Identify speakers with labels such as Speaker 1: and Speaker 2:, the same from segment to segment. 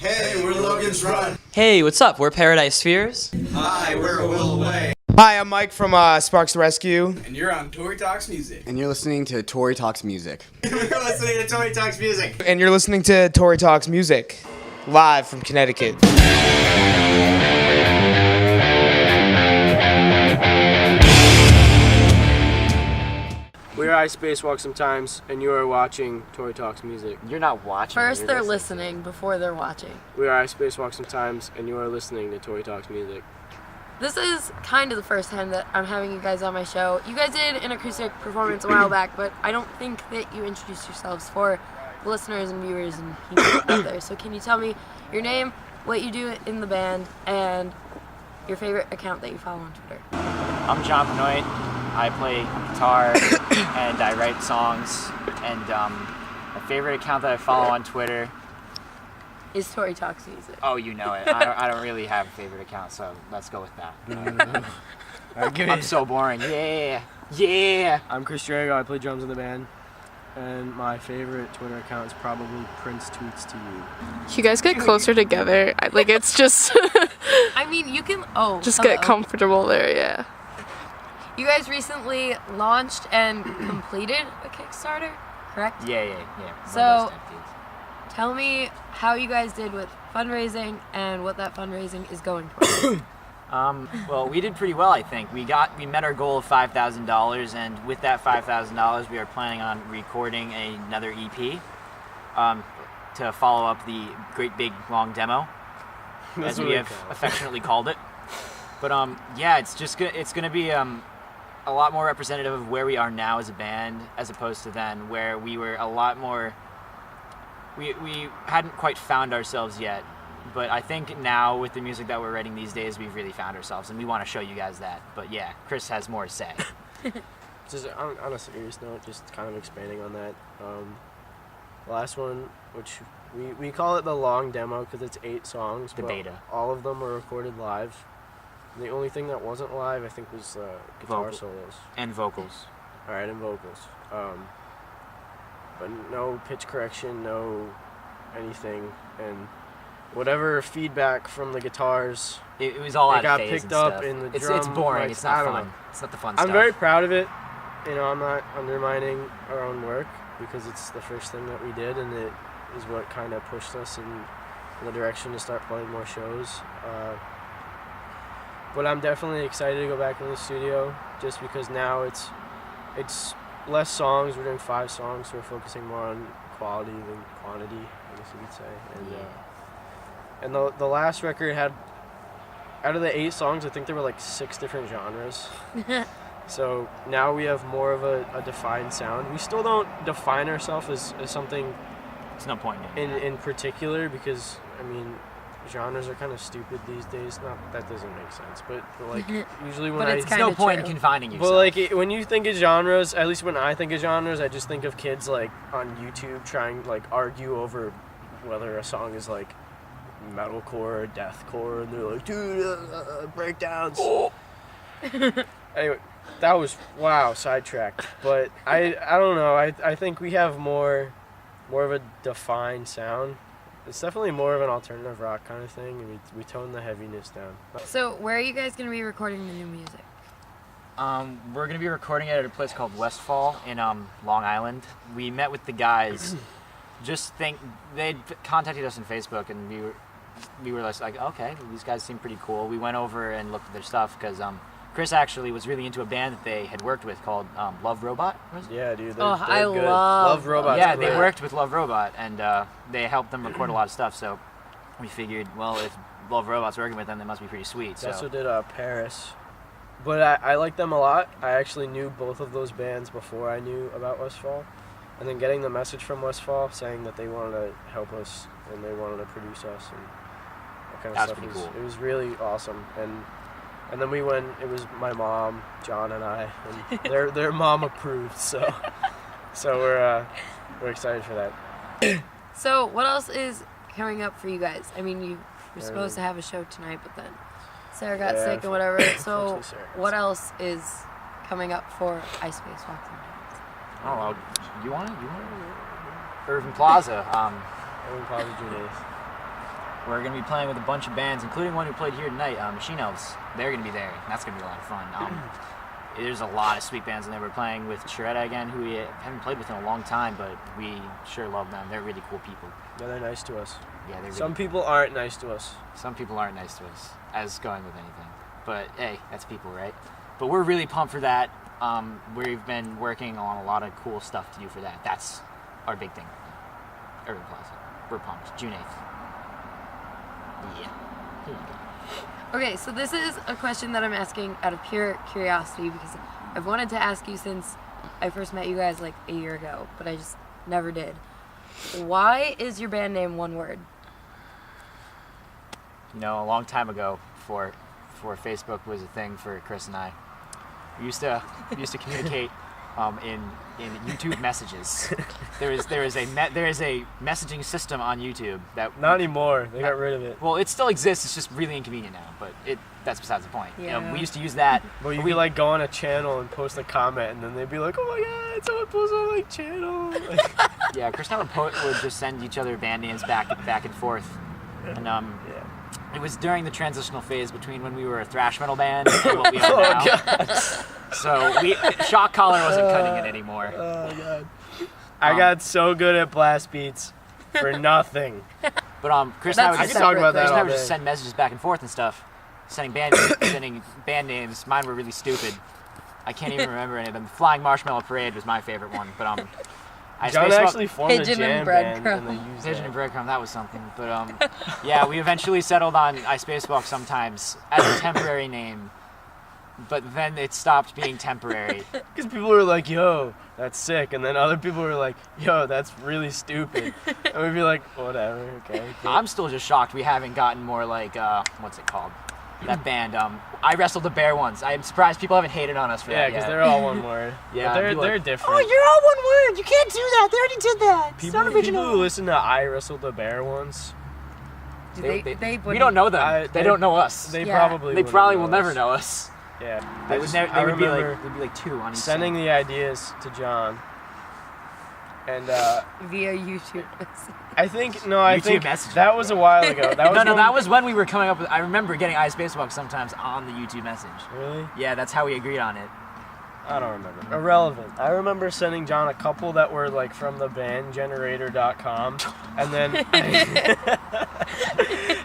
Speaker 1: Hey, we're Logan's Run.
Speaker 2: Hey, what's up? We're Paradise Spheres.
Speaker 1: Hi, we're a Will Away.
Speaker 3: Hi, I'm Mike from Sparks to Rescue.
Speaker 1: And you're on Tori Talks Music.
Speaker 4: And you're listening to Tori Talks Music.
Speaker 1: We're listening to Tori Talks Music.
Speaker 3: And you're listening to Tori Talks Music, live from Connecticut.
Speaker 5: We're Ispacewalksometimes, and you are watching Tori Talks Music.
Speaker 2: You're not watching.
Speaker 6: First they're listening before they're watching.
Speaker 5: We are Ispacewalksometimes, and you are listening to Tori Talks Music.
Speaker 6: This is kind of the first time that I'm having you guys on my show. You guys did an acoustic performance a while back, but I don't think that you introduced yourselves for listeners and viewers and people out there. So can you tell me your name, what you do in the band, and your favorite account that you follow on Twitter?
Speaker 7: I'm John Benoit. I play guitar and I write songs. And my favorite account that I follow on Twitter
Speaker 6: Is Tori Talks Music.
Speaker 7: Oh, you know it. I don't really have a favorite account, so let's go with that. I'm so boring. Yeah.
Speaker 5: I'm Chris Jericho. I play drums in the band, and my favorite Twitter account is probably Prince Tweets to You.
Speaker 8: You guys get closer together. It's just
Speaker 6: I mean, you can.
Speaker 8: just get comfortable there. Yeah.
Speaker 6: You guys recently launched and completed a Kickstarter, correct?
Speaker 7: Yeah.
Speaker 6: So, tell me how you guys did with fundraising and what that fundraising is going towards.
Speaker 7: Well, we did pretty well, I think. We met our goal of $5,000, and with that $5,000, we are planning on recording another EP to follow up the Great Big Long Demo, as we have affectionately called it. But yeah, it's gonna be a lot more representative of where we are now as a band, as opposed to then, where we were a lot more. We hadn't quite found ourselves yet, but I think now with the music that we're writing these days, we've really found ourselves, and we want to show you guys that. But yeah, Chris has more to say.
Speaker 5: Just on a serious note, just kind of expanding on that. The last one, which we call it the long demo because it's 8 songs.
Speaker 7: The beta.
Speaker 5: All of them were recorded live. The only thing that wasn't live, I think, was guitar solos.
Speaker 7: And vocals.
Speaker 5: Alright, and vocals. But no pitch correction, no anything. And whatever feedback from the guitars,
Speaker 7: it was all out
Speaker 5: got
Speaker 7: of phase
Speaker 5: picked
Speaker 7: and
Speaker 5: up
Speaker 7: stuff.
Speaker 5: in the drum.
Speaker 7: It's boring.
Speaker 5: Like,
Speaker 7: It's not fun. It's not the fun stuff.
Speaker 5: I'm very proud of it. You know, I'm not undermining our own work because it's the first thing that we did, and it is what kind of pushed us in the direction to start playing more shows. But I'm definitely excited to go back in the studio just because now it's less songs. We're doing 5 songs, so we're focusing more on quality than quantity, I guess you could say. And the last record had, out of the 8 songs, I think there were like 6 different genres. So now we have more of a defined sound. We still don't define ourselves as something.
Speaker 7: There's no point
Speaker 5: in particular because, I mean, genres are kind of stupid these days. Not that doesn't make sense, but like usually when
Speaker 6: But it's
Speaker 7: There's no point in confining yourself.
Speaker 5: But like when you think of genres, at least when I think of genres, I just think of kids like on YouTube trying like argue over whether a song is like metalcore or deathcore, and they're like, dude, breakdowns. Anyway, that was sidetracked. But I don't know. I think we have more of a defined sound. It's definitely more of an alternative rock kind of thing, and we tone the heaviness down.
Speaker 6: So, where are you guys going to be recording the new music?
Speaker 7: We're going to be recording it at a place called Westfall in Long Island. We met with the guys. They'd contacted us on Facebook, and we were like, okay, these guys seem pretty cool. We went over and looked at their stuff because Chris actually was really into a band that they had worked with called Love Robot.
Speaker 5: Yeah, dude.
Speaker 6: I
Speaker 5: good.
Speaker 6: love
Speaker 5: Robot.
Speaker 7: Yeah, they worked with Love Robot, and they helped them record a lot of stuff. So we figured, well, if Love Robot's working with them, they must be pretty sweet.
Speaker 5: They also did Paris. But I like them a lot. I actually knew both of those bands before I knew about Westfall. And then getting the message from Westfall saying that they wanted to help us and they wanted to produce us and that kind of
Speaker 7: That's
Speaker 5: stuff.
Speaker 7: pretty cool.
Speaker 5: It was really awesome. And then we went, it was my mom, John, and I, and their mom approved, so we're excited for that.
Speaker 6: So, what else is coming up for you guys? I mean, you were supposed to have a show tonight, but then Sarah got sick and whatever. So, what else is coming up for Ispacewalksometimes?
Speaker 7: Oh, well, you want it? Irving Plaza.
Speaker 5: Irving Plaza, June 8th.
Speaker 7: we're going to be playing with a bunch of bands, including one who played here tonight, Machine Elves. They're going to be there, and that's going to be a lot of fun. There's a lot of sweet bands in there. We're playing with Jericho again, who we haven't played with in a long time, but we sure love them. They're really cool people.
Speaker 5: Yeah, they're nice to us.
Speaker 7: Yeah, they're
Speaker 5: Some
Speaker 7: really
Speaker 5: people aren't nice to us.
Speaker 7: Some people aren't nice to us, as going with anything. But hey, that's people, right? But we're really pumped for that. We've been working on a lot of cool stuff to do for that. That's our big thing right now. Urban Plaza. We're pumped. June 8th. Yeah. Here you go.
Speaker 6: Okay, so this is a question that I'm asking out of pure curiosity because I've wanted to ask you since I first met you guys like a year ago, but I just never did. Why is your band name one word?
Speaker 7: You know, a long time ago, before Facebook was a thing for Chris and I, we used to communicate in YouTube messages. There is a messaging system on YouTube that
Speaker 5: Not anymore. They got rid of it.
Speaker 7: well, it still exists. It's just really inconvenient now. But that's besides the point. You know,
Speaker 6: Yeah.
Speaker 7: we used to use that.
Speaker 5: Well, you could like go on a channel and post a comment, and then they'd be like, "Oh my God, someone posted on my channel."
Speaker 7: Yeah, Chris and I would just send each other band names back and forth, and it was during the transitional phase between when we were a thrash metal band and what we are now.
Speaker 5: God.
Speaker 7: So Shock Collar wasn't cutting it anymore.
Speaker 5: Oh God. I got so good at blast beats for nothing.
Speaker 7: But Chris and I
Speaker 6: That's
Speaker 7: would
Speaker 5: I
Speaker 7: just
Speaker 5: can talk about
Speaker 7: Chris
Speaker 5: that
Speaker 7: and I
Speaker 5: all
Speaker 7: would just
Speaker 5: day.
Speaker 7: send messages back and forth and stuff, sending band names. Mine were really stupid. I can't even remember any of them. Flying Marshmallow Parade was my favorite one, but
Speaker 5: John actually formed a
Speaker 6: Pigeon and
Speaker 5: jam band,
Speaker 6: Breadcrumb.
Speaker 5: and they used
Speaker 7: Pigeon
Speaker 5: that.
Speaker 7: and Breadcrumb, that was something. But yeah, we eventually settled on Ispacewalksometimes as a temporary name, but then it stopped being temporary.
Speaker 5: Because people were like, "Yo, that's sick," and then other people were like, "Yo, that's really stupid," and we'd be like, "Whatever, okay."
Speaker 7: I'm still just shocked we haven't gotten more like what's it called? That band. I wrestled the bear once. I'm surprised people haven't hated on us for
Speaker 5: Yeah,
Speaker 7: that
Speaker 5: because
Speaker 7: yet.
Speaker 5: they're all one word.
Speaker 7: Yeah,
Speaker 5: But they're
Speaker 7: people are like,
Speaker 5: different.
Speaker 7: Oh, you're all one word. You can't do that. They already did that. It's not
Speaker 5: People
Speaker 7: original.
Speaker 5: who listen to "I Wrestled the Bear" once,
Speaker 6: They
Speaker 7: we
Speaker 6: wouldn't-
Speaker 7: don't know them.
Speaker 5: I-
Speaker 7: they don't know us.
Speaker 5: they
Speaker 6: Yeah.
Speaker 5: probably
Speaker 7: They
Speaker 5: wouldn't
Speaker 7: probably
Speaker 5: know
Speaker 7: will never
Speaker 5: us.
Speaker 7: know us.
Speaker 5: Yeah,
Speaker 7: They would never.
Speaker 5: I
Speaker 7: They would be
Speaker 5: remember
Speaker 7: like. They'd be like two on each
Speaker 5: sending
Speaker 7: side.
Speaker 5: the ideas to John, and
Speaker 6: via YouTube.
Speaker 5: I think
Speaker 7: YouTube messaging.
Speaker 5: that was a while ago. That was
Speaker 7: That was when we were coming up with. I remember getting Ispacewalk sometimes on the YouTube message.
Speaker 5: really.
Speaker 7: Yeah, that's how we agreed on it.
Speaker 5: I don't remember. Irrelevant. I remember sending John a couple that were like from the bandgenerator.com, and then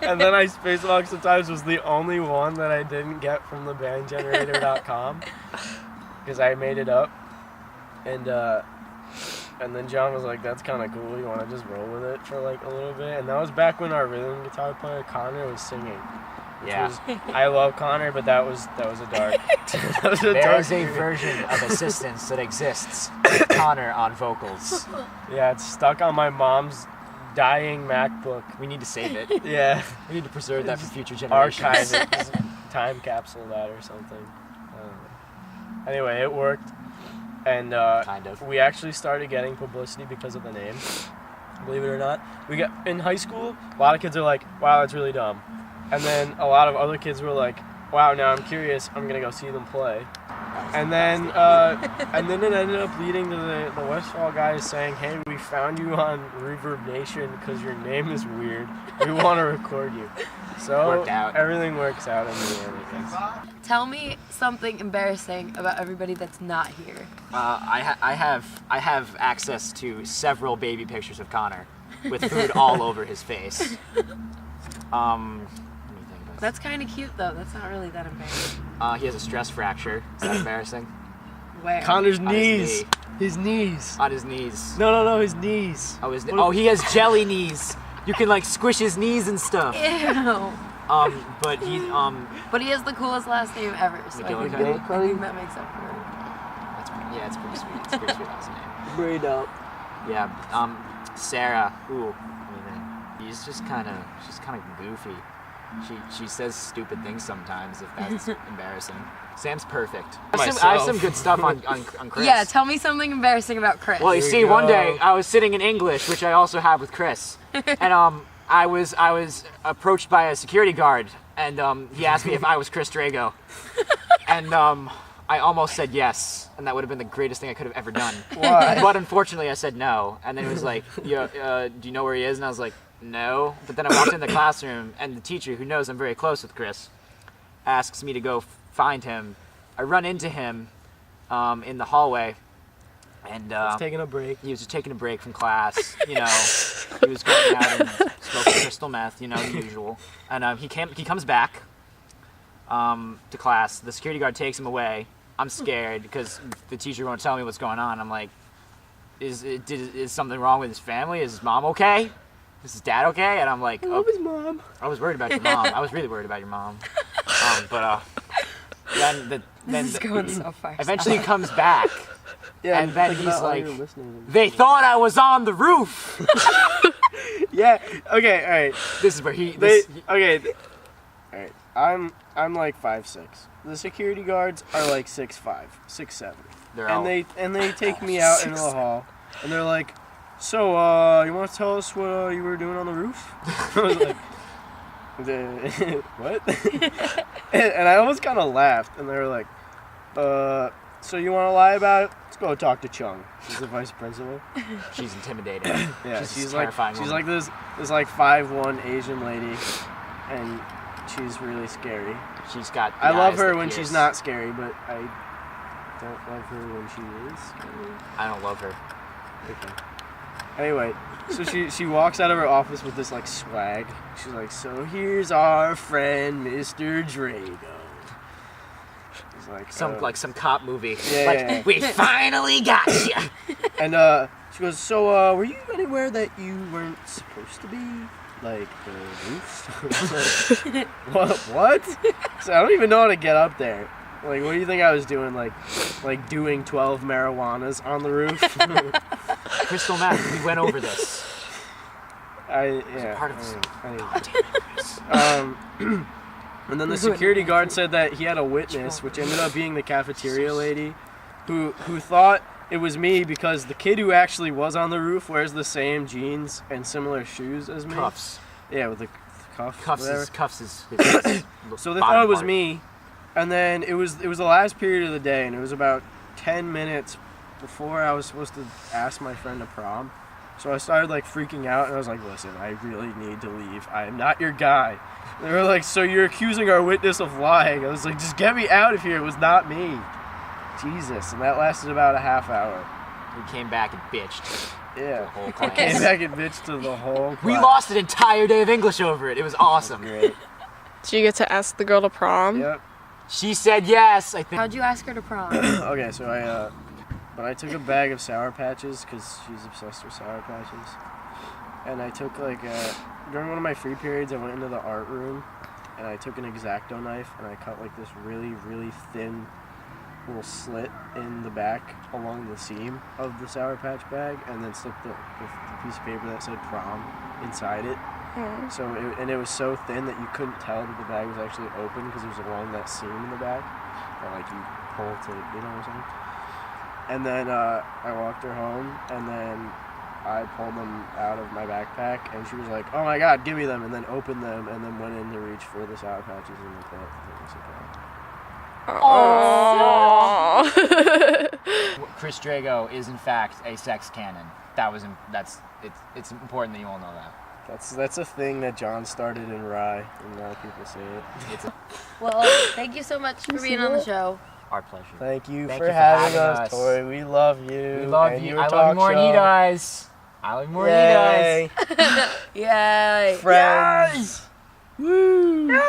Speaker 5: and then Ispacewalksometimes was the only one that I didn't get from the bandgenerator.com because I made it up, and then John was like, "That's kind of cool. You want to just roll with it for like a little bit?" And that was back when our rhythm guitar player Connor was singing. Which
Speaker 7: Yeah.
Speaker 5: was, I love Connor, but that was a dark. That was a
Speaker 7: There
Speaker 5: dark
Speaker 7: is a
Speaker 5: period.
Speaker 7: version of Assistance that exists with Connor on vocals.
Speaker 5: Yeah, it's stuck on my mom's dying MacBook.
Speaker 7: We need to save it.
Speaker 5: Yeah,
Speaker 7: We need to preserve that for future generations.
Speaker 5: archive it. Just time capsule that or something. I don't know. Anyway, it worked, and
Speaker 7: Kind of.
Speaker 5: we actually started getting publicity because of the name. Believe it or not, we got in high school. A lot of kids are like, "Wow, that's really dumb," and then a lot of other kids were like, "Wow, now I'm curious. I'm gonna go see them play." And then it ended up leading to the Westfall guys saying, "Hey, we found you on Reverb Nation because your name is weird. We want to record you." So
Speaker 7: Worked out.
Speaker 5: everything works out in the end, I guess.
Speaker 6: Tell me something embarrassing about everybody that's not here.
Speaker 7: I have access to several baby pictures of Connor with food all over his face. Let me think about
Speaker 6: That's kind of cute though. That's not really that embarrassing.
Speaker 7: He has a stress fracture. Is that embarrassing?
Speaker 6: Where?
Speaker 5: Connor's
Speaker 7: On his
Speaker 5: knees.
Speaker 7: knee.
Speaker 5: His knees.
Speaker 7: On his knees.
Speaker 5: No, his knees.
Speaker 7: Oh, he has jelly knees. You can like squish his knees and stuff.
Speaker 6: Ew.
Speaker 7: But he
Speaker 6: But he has the coolest last name ever. So I think,
Speaker 7: McGillicuddy?
Speaker 6: I think that makes up for it.
Speaker 7: it's pretty sweet. It's a pretty sweet last name.
Speaker 5: Braid up.
Speaker 7: Yeah. Sarah. Ooh. She's just kind of goofy. She says stupid things sometimes. If that's embarrassing. Sam's perfect. I have some good stuff on Chris.
Speaker 6: Yeah, tell me something embarrassing about Chris.
Speaker 7: Well, you
Speaker 5: Here
Speaker 7: see,
Speaker 5: we
Speaker 7: one
Speaker 5: go.
Speaker 7: day I was sitting in English, which I also have with Chris, and I was approached by a security guard, and he asked me if I was Chris Drago, and I almost said yes, and that would have been the greatest thing I could have ever done.
Speaker 5: Why?
Speaker 7: But unfortunately, I said no, and then he was like, "Do you know where he is?" And I was like, no. But then I walked in the classroom, and the teacher, who knows I'm very close with Chris, asks me to go find him. I run into him in the hallway, and
Speaker 5: He's taking a break.
Speaker 7: he was just taking a break from class. You know, he was going out and smoking crystal meth. You know, the usual. And he comes back to class. The security guard takes him away. I'm scared because the teacher won't tell me what's going on. I'm like, is something wrong with his family? Is his mom okay? Is his dad okay? And I'm like,
Speaker 5: I love his mom.
Speaker 7: I was worried about your mom. I was really worried about your mom. Then
Speaker 6: This is going so far.
Speaker 7: eventually he comes back,
Speaker 5: Yeah,
Speaker 7: and then
Speaker 5: think
Speaker 7: he's
Speaker 5: about all
Speaker 7: like,
Speaker 5: your listeners.
Speaker 7: they thought I was on the roof.
Speaker 5: Yeah. Okay. All right.
Speaker 7: This is where
Speaker 5: Okay. All right. I'm like 5'6". The security guards are like 6'5", 6'7". And they take me out into the hall, and they're like, "So, you want to tell us what you were doing on the roof?" I was like, "What?" And I almost kind of laughed, and they were like, "So you want to lie about it? Let's go talk to Chung. She's the vice principal."
Speaker 7: she's intimidating.
Speaker 5: Yeah,
Speaker 7: she's terrifying.
Speaker 5: She's like this like 5'1" Asian lady, and she's really scary.
Speaker 7: She's got.
Speaker 5: I love her when she's not scary, but I don't love her when she is scary.
Speaker 7: I don't love her.
Speaker 5: Okay. Anyway, so she walks out of her office with this like swag. She's like, "So here's our friend, Mr. Drago." He's like,
Speaker 7: Some cop movie.
Speaker 5: Yeah, yeah.
Speaker 7: We finally got you.
Speaker 5: And she goes, "So were you anywhere that you weren't supposed to be? Like the roofs?" What? So I don't even know how to get up there. Like, what do you think I was doing? Like doing 12 marijuanas on the roof?
Speaker 7: Crystal meth. We went over this.
Speaker 5: Part of
Speaker 7: this.
Speaker 5: And then the security guard said that he had a witness, which ended up being the cafeteria lady, who thought it was me because the kid who actually was on the roof wears the same jeans and similar shoes as me.
Speaker 7: Cuffs.
Speaker 5: Yeah, with the cuffs.
Speaker 7: Cuffs is
Speaker 5: So they thought it was me, and then it was the last period of the day, and it was about 10 minutes before I was supposed to ask my friend to prom. So I started like freaking out, and I was like, "Listen, I really need to leave. I am not your guy." And they were like, "So you're accusing our witness of lying?" I was like, "Just get me out of here. It was not me." Jesus, and that lasted about a half hour.
Speaker 7: We came back and bitched.
Speaker 5: Yeah.
Speaker 7: The whole
Speaker 5: Came
Speaker 7: class.
Speaker 5: back and bitched to the whole class.
Speaker 7: We lost an entire day of English over it. It was awesome.
Speaker 5: Great.
Speaker 8: Did you get to ask the girl to prom?
Speaker 5: Yep.
Speaker 7: She said yes. I think.
Speaker 6: How'd you ask her to prom?
Speaker 5: Okay, so I took a bag of Sour Patches because she's obsessed with Sour Patches. And I took during one of my free periods, I went into the art room, and I took an X-Acto knife, and I cut like this really, really thin little slit in the back along the seam of the Sour Patch bag, and then slipped the piece of paper that said prom inside it.
Speaker 8: Mm.
Speaker 5: So it was so thin that you couldn't tell that the bag was actually open because it was along that seam in the back, or like you pull to, you know what I'm saying? And then I walked her home, and then I pulled them out of my backpack, and she was like, "Oh my God, give me them!" and then opened them, and then went in to reach for the Sour Patches in the pit.
Speaker 8: Aww.
Speaker 7: Chris Drago is in fact a sex cannon. It's important that you all know that.
Speaker 5: That's a thing that John started in Rye, and a lot of people say it.
Speaker 6: Well, thank you so much for being on the show.
Speaker 7: Our pleasure.
Speaker 5: Thank you
Speaker 7: Thank
Speaker 5: for
Speaker 7: you for
Speaker 5: having
Speaker 7: having
Speaker 5: us,
Speaker 7: us.
Speaker 5: Tori. We love you.
Speaker 7: We love
Speaker 5: and
Speaker 7: you.
Speaker 5: your
Speaker 7: I love
Speaker 5: talk
Speaker 7: you more than he
Speaker 5: show.
Speaker 7: does. I love you more than he does.
Speaker 5: Yay.
Speaker 6: Yay!
Speaker 5: Friends. Woo.